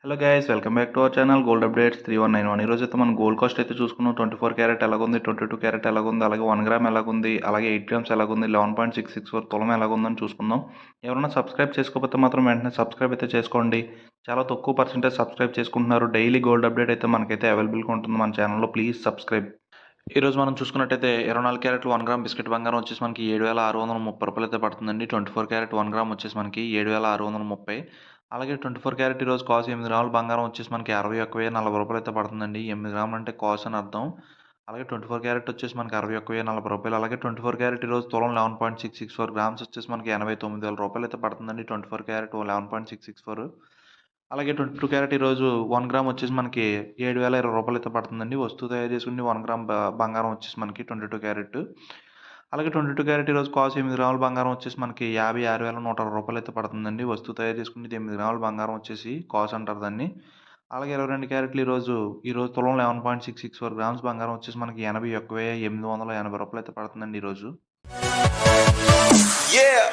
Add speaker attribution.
Speaker 1: Hello guys welcome back to our channel gold updates 3191. ఈరోజు అయితే మనం గోల్డ్ కాస్ట్ అయితే చూసుకున్నాం. 24 క్యారెట్ ఎలాగుంది, 22 క్యారెట్ ఎలాగుంది, అలాగే 1 గ్రామ్ ఎలాగుంది, అలాగే 8 గ్రామ్స్ ఎలాగుంది, 11.664 తులం ఎలాగుందని చూసుకుందాం. ఎవరైనా సబ్స్క్రైబ్ చేసుకోకపోతే మాత్రం వెంటనే సబ్స్క్రైబ్ అయితే చేసుకోండి. చాలా తక్కువ పర్సెంటేజ్ సబ్స్క్రైబ్ చేసుకుంటున్నారు. డైలీ గోల్డ్ అప్డేట్ అయితే మనకైతే అవైలబుల్గా ఉంటుంది మన ఛానల్లో. Please subscribe. ఈరోజు మనం చూసుకున్నట్టయితే 24 క్యారెట్లు 1 గ్రామ్ బిస్కెట్ బంగారం వచ్చేసి మనకి 7,630 రూపాయలు అయితే పడుతుందండి. 24 క్యారెట్ 1 గ్రామ్ వచ్చేసి మనకి 7,630. అలాగే 24 క్యారెట్ ఈరోజు కాసు 8 గ్రాముల బంగారం వచ్చేసి మనకి 61,040 రూపాయలు అయితే పడుతుందండి. 8 గ్రాములు అంటే కాసు అని అర్థం. అలాగే 24 క్యారెట్ వచ్చేసి మనకి 61,040 రూపాయలు. అలాగే 24 క్యారెట్ ఈరోజు తులం 11.664 గ్రామ్స్ వచ్చేసి మనకి 89,000 రూపాయలు అయితే పడుతుందండి. 24 క్యారెట్ 11.664. అలాగే 22 క్యారెట్ ఈరోజు 1 గ్రామ్ వచ్చేసి మనకి 7,020 రూపాయలు అయితే పడుతుందండి. వస్తువు తయారు చేసుకుని 1 గ్రామ్ బంగారం వచ్చేసి మనకి 22 క్యారెట్. అలాగే 22 క్యారెట్ ఈరోజు కాసు 8 గ్రాముల బంగారం వచ్చేసి మనకి 56,160 రూపాయలు అయితే పడుతుందండి. వస్తువు తయారు చేసుకునేది 8 గ్రాముల బంగారం వచ్చేసి కాసు అంటారు దాన్ని. అలాగే 22 క్యారెట్లు ఈరోజు తులం 11.664 గ్రామ్స్ బంగారం వచ్చేసి మనకి 81,880 రూపాయలు అయితే పడుతుందండి ఈరోజు.
Speaker 2: Yeah.